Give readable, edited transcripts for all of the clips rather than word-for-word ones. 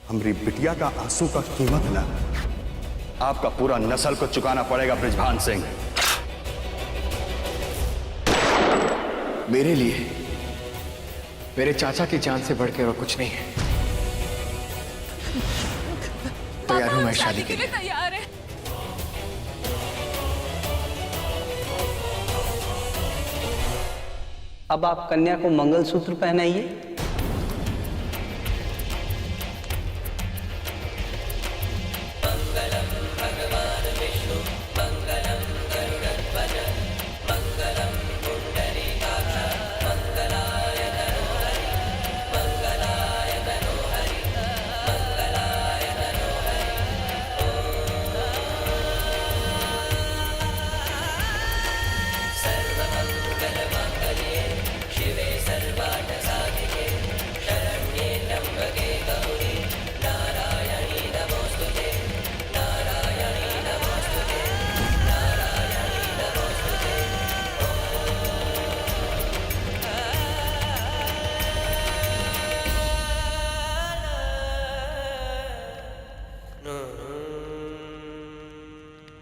हमारी बिटिया का आंसू का कीमत ना आपका पूरा नस्ल को चुकाना पड़ेगा बृजभान सिंह। मेरे लिए मेरे चाचा की जान से बढ़ के और कुछ नहीं है। तैयार हूं मैं शादी के लिए। तैयार है। अब आप कन्या को मंगलसूत्र पहनाइए।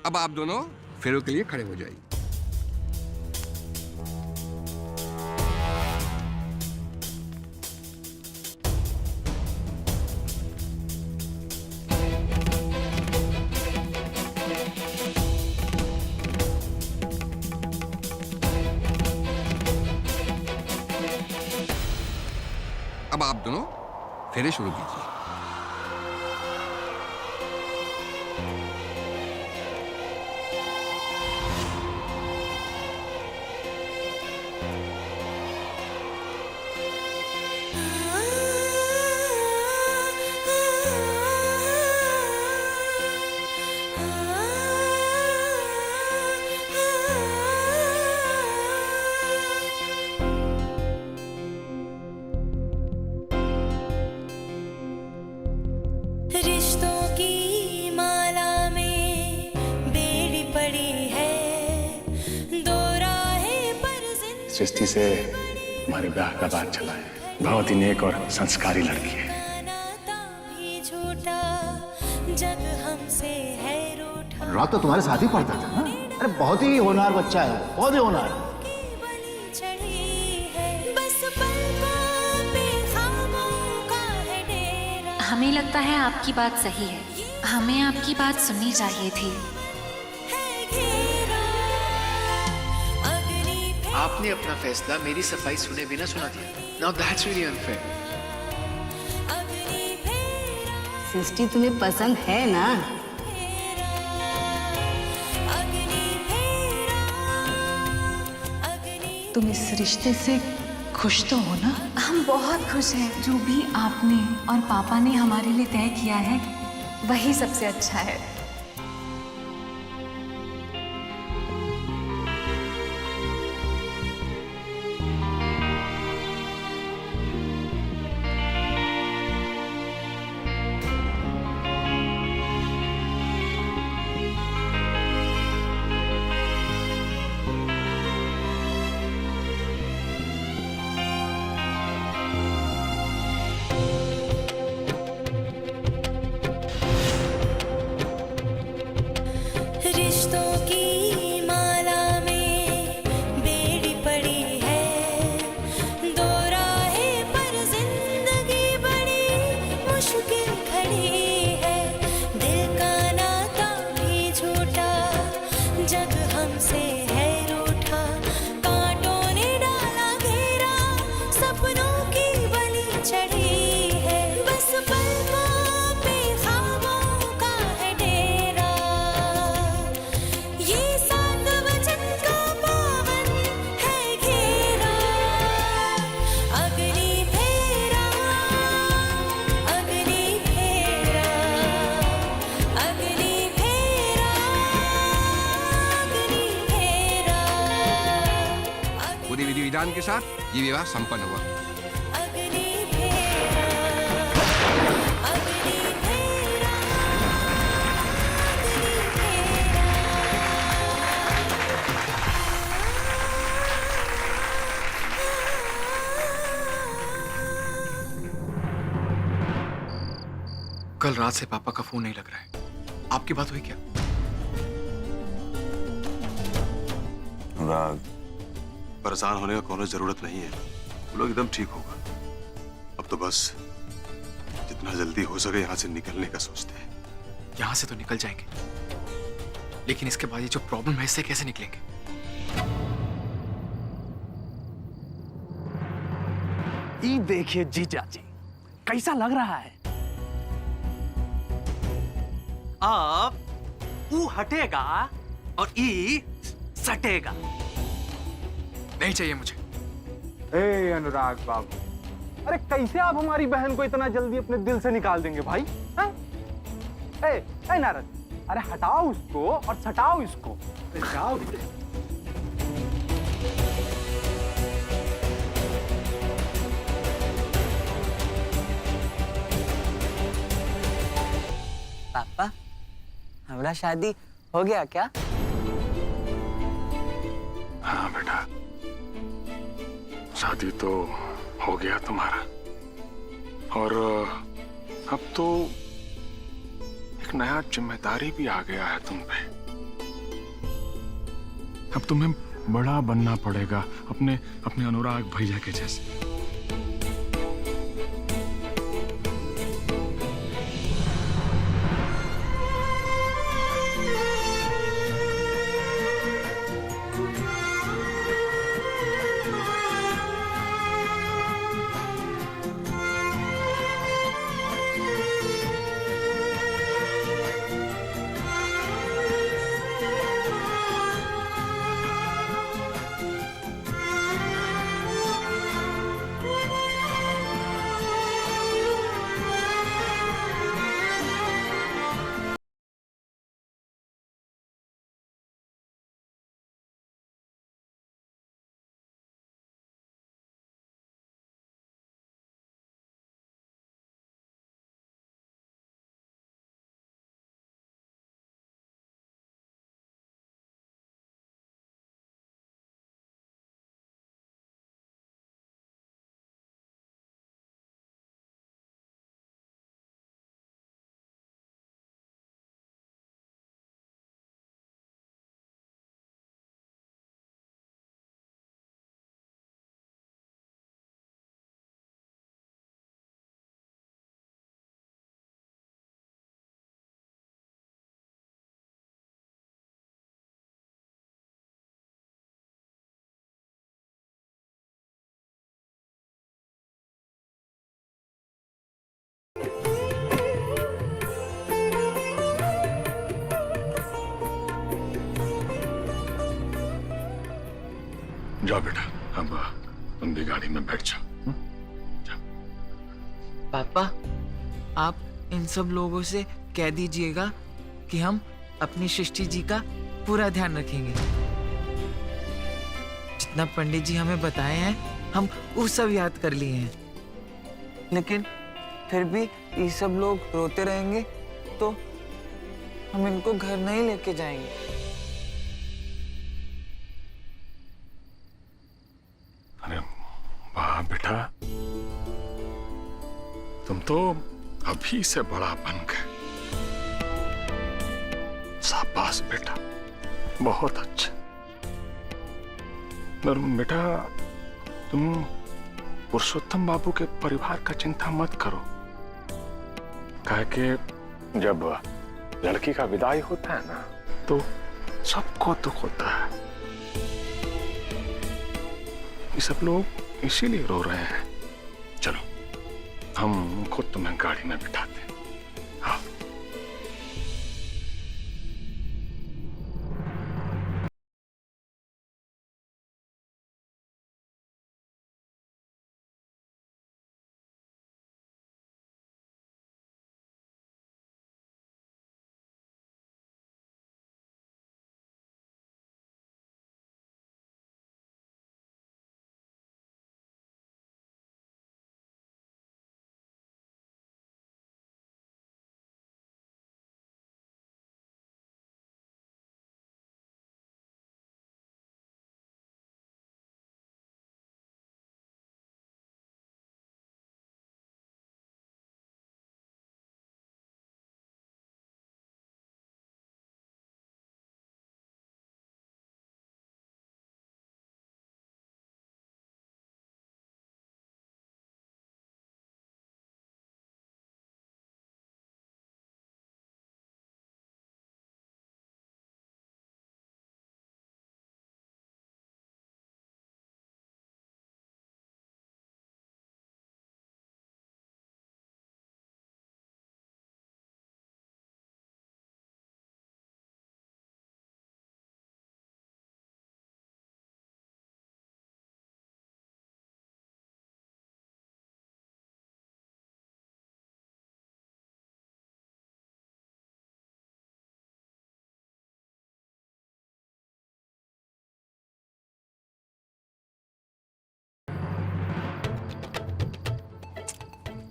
अब आप दोनों फेरों के लिए खड़े हो जाइए। अब आप दोनों फेरे शुरू कीजिए। रिश्तों की माला में बेड़ी पड़ी है, दो राहें पर सृष्टि से हमारे ब्याह का बात चला है। बहुत ही नेक और संस्कारी लड़की है। नाता भी झूठा जग हमसे है रूठा। रात तो तुम्हारे साथ ही पढ़ता था ना? अरे बहुत ही होनहार बच्चा है, बहुत ही होनहार। बलि चढ़ी है, बस पलकों पे ख्वाबों का है डेरा। हमें लगता है आपकी बात सही है, हमें आपकी बात सुननी चाहिए थी। आपने अपना फैसला मेरी सफाई सुने बिना सुना दिया। Now that's really unfair. सृष्टि तुम्हें पसंद है ना? तुम इस रिश्ते से खुश तो हो ना? हम बहुत खुश हैं। जो भी आपने और पापा ने हमारे लिए तय किया है वही सबसे अच्छा है। रिश्तों की माला में बेड़ी पड़ी है, दो राहें पर जिंदगी बड़ी मुश्किल खड़ी है। दिल का नाता भी झूठा जग हमसे है रूठा। कांटों ने डाला घेरा, सपनों की बलि चढ़ी है, बस पलकों पे ख्वाबों का है डेरा। ये सात वचन का पावन है घेरा। अग्नि फेरा, अग्नि फेरा, अग्नि फेरा, अग्नि फेरा, पूरी विधि विधान के साथ ये विवाह संपन्न हुआ। अग्नि फेरा, अग्नि फेरा, अग्नि फेरा। कल रात से पापा का फोन नहीं लग रहा है। आपकी बात हुई क्या? अनुराग, परेशान होने का कोनो जरूरत नहीं है। वो लोग एकदम ठीक होगा। अब तो बस जितना जल्दी हो सके यहाँ से निकलने का सोचते हैं। यहां से तो निकल जाएंगे, लेकिन इसके बाद ये जो प्रॉब्लम है इससे कैसे निकलेंगे? ये देखिए जीजा जी, कैसा लग रहा है? अब ऊ हटेगा और ई सटेगा। नहीं चाहिए मुझे। ए अनुराग बाबू, अरे कैसे आप हमारी बहन को इतना जल्दी अपने दिल से निकाल देंगे भाई? हाँ? ए नारद, अरे हटाओ उसको और सटाओ इसको। जाओ। पापा, हमारा शादी हो गया क्या? हाँ बेटा, शादी तो हो गया तुम्हारा। और अब तो एक नया जिम्मेदारी भी आ गया है तुम पे। अब तुम्हें बड़ा बनना पड़ेगा, अपने अनुराग भैया के जैसे। जाओ बेटा, अब तुम भी गाड़ी में बैठ जाओ। पापा, आप इन सब लोगों से कह दीजिएगा कि हम अपनी सृष्टि जी का पूरा ध्यान रखेंगे। जितना पंडित जी हमें बताए हैं हम वो सब याद कर लिए हैं। लेकिन फिर भी ये सब लोग रोते रहेंगे तो हम इनको घर नहीं लेके जाएंगे। अरे वाह बेटा, तुम तो अभी से बड़ा बन गए। शाबाश बेटा, बहुत अच्छा। पर बेटा, तुम पुरुषोत्तम बाबू के परिवार का चिंता मत करो। कहे कि जब लड़की का विदाई होता है ना, तो सबको दुख होता है। ये सब लोग इसीलिए रो रहे हैं। चलो, हम खुद तुम्हें गाड़ी में बिठाते हैं।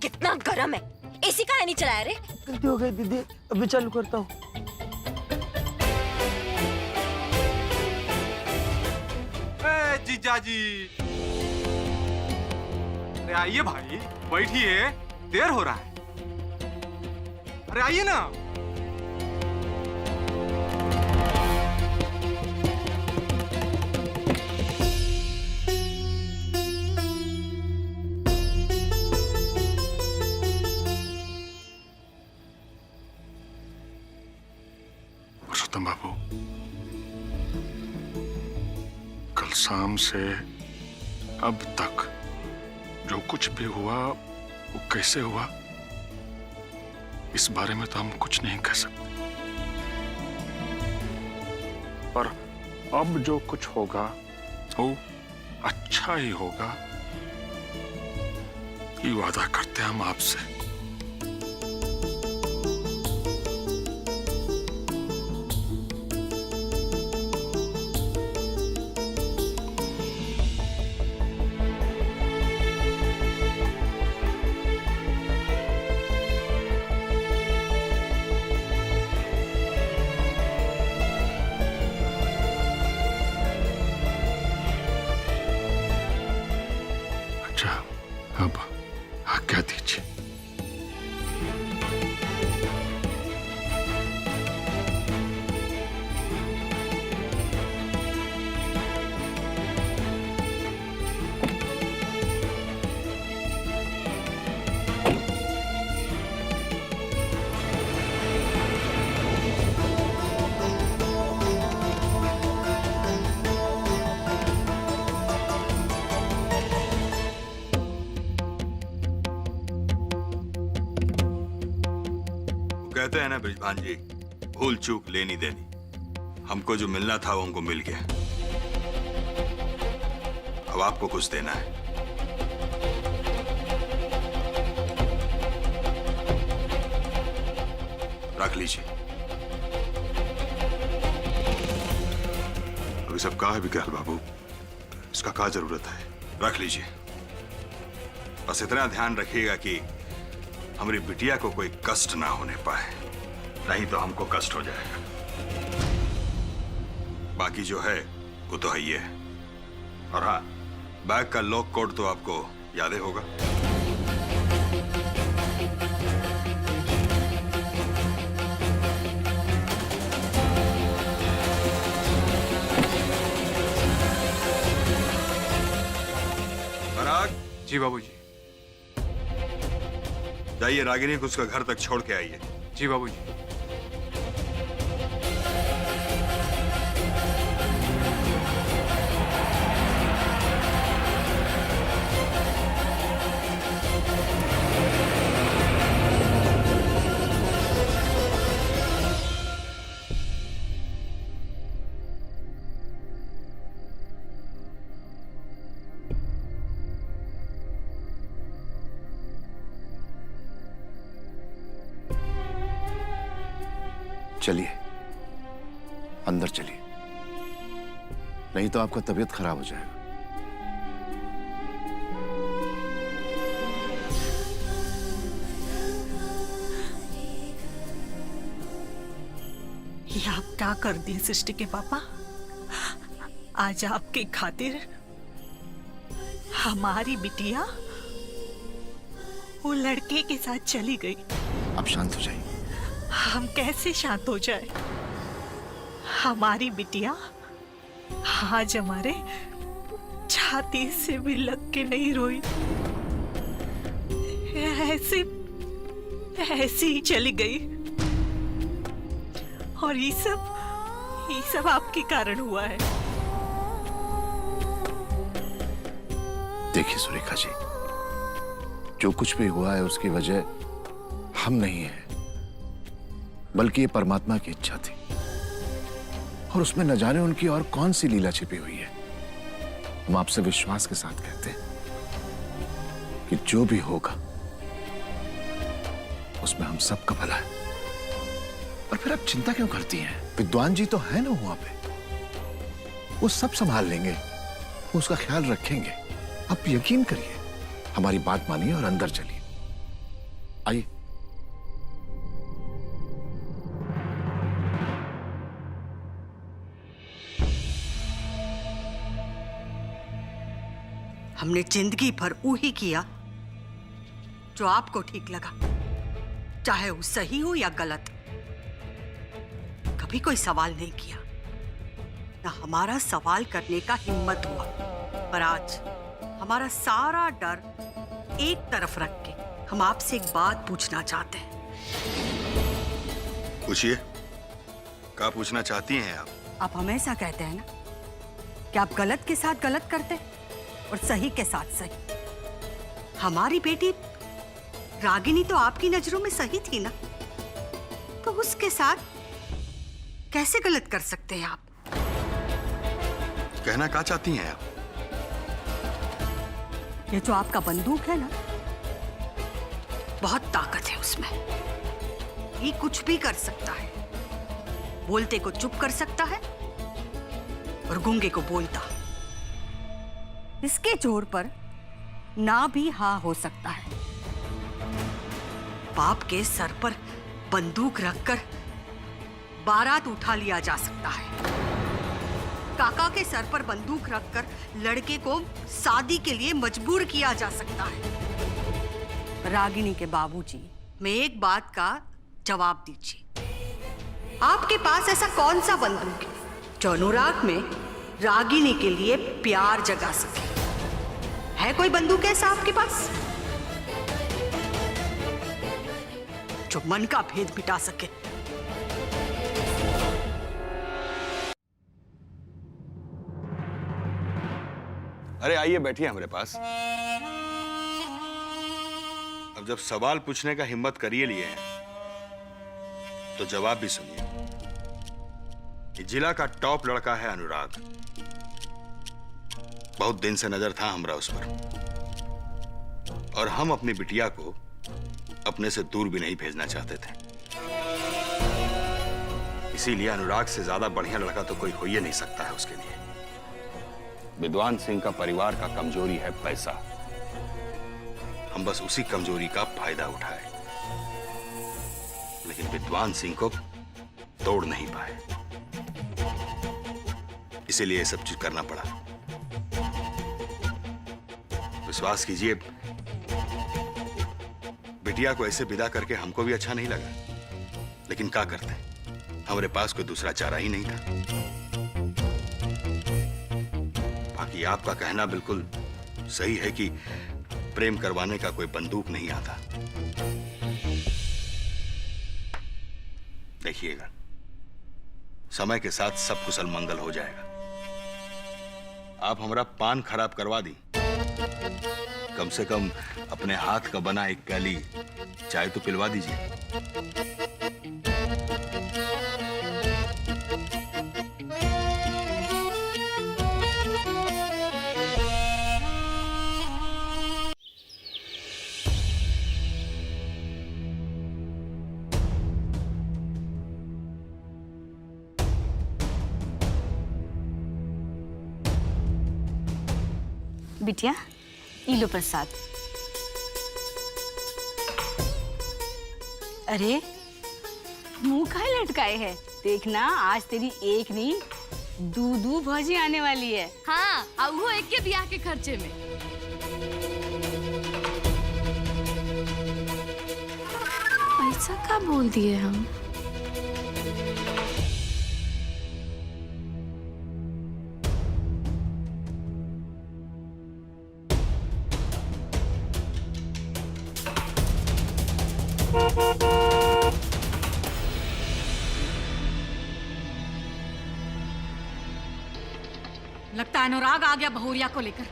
कितना गर्म है, एसी का नहीं चलाया रे? गलती हो गई दीदी, अभी चालू करता हूँ। जीजा जी, अरे आइए भाई, बैठिए, देर हो रहा है। अरे आइए ना। पुरुषोत्तम बाबू, कल शाम से अब तक जो कुछ भी हुआ वो कैसे हुआ, इस बारे में तो हम कुछ नहीं कह सकते, पर अब जो कुछ होगा वो अच्छा ही होगा, ये वादा करते हैं हम आपसे। अब आज्ञा दीजिए। कहते हैं ना ब्रिजभान जी, भूल चूक लेनी देनी। हमको जो मिलना था वो हमको मिल गया, अब आपको कुछ देना है। रख लीजिए। अभी सब कहा है विकराल बाबू, इसका क्या जरूरत है? रख लीजिए, बस इतना ध्यान रखिएगा कि हमारी बिटिया को कोई कष्ट ना होने पाए, नहीं तो हमको कष्ट हो जाएगा। बाकी जो है वो तो है ही है। और हाँ, बैग का लॉक कोड तो आपको याद ही होगा। पराग जी बाबूजी। जाइए रागिनी को उसका घर तक छोड़ के आइए। जी बाबूजी। चलिए अंदर चलिए, नहीं तो आपका तबीयत खराब हो जाएगा। ये आप क्या कर दिए सृष्टि के पापा? आज आपकी खातिर हमारी बिटिया वो लड़के के साथ चली गई। आप शांत हो जाइए। हम कैसे शांत हो जाए? हमारी बिटिया आज हमारे छाती से भी लग के नहीं रोई, ऐसे ही चली गई। और ये सब आपके कारण हुआ है। देखिए सुरेखा जी, जो कुछ भी हुआ है उसकी वजह हम नहीं है, बल्कि ये परमात्मा की इच्छा थी, और उसमें न जाने उनकी और कौन सी लीला छिपी हुई है। हम आपसे विश्वास के साथ कहते हैं कि जो भी होगा उसमें हम सबका भला है। और फिर आप चिंता क्यों करती हैं? विद्वान जी तो है ना वहां पे, वो सब संभाल लेंगे, वो उसका ख्याल रखेंगे। आप यकीन करिए, हमारी बात मानिए और अंदर चलिए। आइए। हमने जिंदगी भर वही किया जो आपको ठीक लगा, चाहे वो सही हो या गलत। कभी कोई सवाल नहीं किया, ना हमारा सवाल करने का हिम्मत हुआ। पर आज हमारा सारा डर एक तरफ रख के हम आपसे एक बात पूछना चाहते हैं। पूछिए, क्या पूछना चाहती हैं आप? आप हमेशा कहते हैं ना कि आप गलत के साथ गलत करते हैं और सही के साथ सही। हमारी बेटी रागिनी तो आपकी नजरों में सही थी ना, तो उसके साथ कैसे गलत कर सकते हैं आप? कहना क्या चाहती हैं आप? ये जो आपका बंदूक है ना, बहुत ताकत है उसमें। ये कुछ भी कर सकता है। बोलते को चुप कर सकता है और गूंगे को बोलता। इसके जोर पर ना भी हाँ हो सकता है। बाप के सर पर बंदूक रखकर बारात उठा लिया जा सकता है। काका के सर पर बंदूक रखकर लड़के को शादी के लिए मजबूर किया जा सकता है। रागिनी के बाबूजी, मैं एक बात का जवाब दीजिए। आपके पास ऐसा कौन सा बंदूक है जो अनुराग में रागिनी के लिए प्यार जगा सके? है कोई बंदूक ऐसा आपके पास जो मन का भेद मिटा सके? अरे आइए, बैठिए हमारे पास। अब जब सवाल पूछने का हिम्मत करिए लिए हैं, तो जवाब भी सुनिए। कि जिला का टॉप लड़का है अनुराग। बहुत दिन से नजर था हमरा उस पर, और हम अपनी बिटिया को अपने से दूर भी नहीं भेजना चाहते थे। इसीलिए अनुराग से ज्यादा बढ़िया लड़का तो कोई हो ही नहीं सकता है उसके लिए। विद्वान सिंह का परिवार का कमजोरी है पैसा। हम बस उसी कमजोरी का फायदा उठाए, लेकिन विद्वान सिंह को तोड़ नहीं पाए। इसीलिए ये सब चीज करना पड़ा। विश्वास कीजिए, बिटिया को ऐसे विदा करके हमको भी अच्छा नहीं लगा, लेकिन क्या करते, हमारे पास कोई दूसरा चारा ही नहीं था। बाकी आपका कहना बिल्कुल सही है कि प्रेम करवाने का कोई बंदूक नहीं आता। देखिएगा, समय के साथ सब कुशल मंगल हो जाएगा। आप हमारा पान खराब करवा दी, कम से कम अपने हाथ का बना एक प्याली चाय तो पिलवा दीजिए। बिटिया, ये लो प्रसाद। अरे मुंह काहे लटकाए है? देखना, आज तेरी एक नहीं दू भौजी आने वाली है। हाँ, अब वो एक के ब्याह के खर्चे में। ऐसा क्या बोल दिए हम? लगता है अनुराग आ गया बहुरिया को लेकर।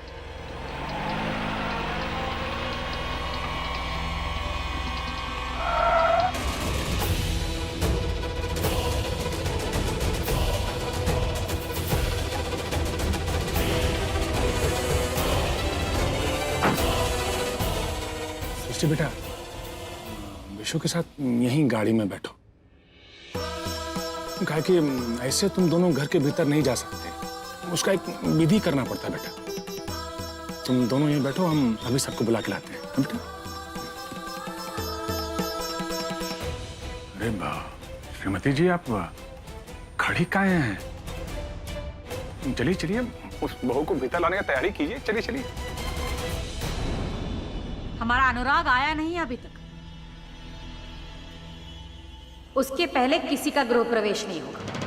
सृष्टि बेटा, विशु के साथ यहीं गाड़ी में बैठो। कहा कि ऐसे तुम दोनों घर के भीतर नहीं जा सकते, उसका एक विधि करना पड़ता है बेटा। तुम दोनों यहीं बैठो, हम अभी सबको बुला के लाते हैं। बेटा अरे श्रीमती जी, आप खड़ी काहे हैं? चलिए चलिए, उस बहू को भीतर लाने की तैयारी कीजिए। चलिए चलिए। हमारा अनुराग आया नहीं अभी तक। उसके पहले किसी का गृह प्रवेश नहीं होगा।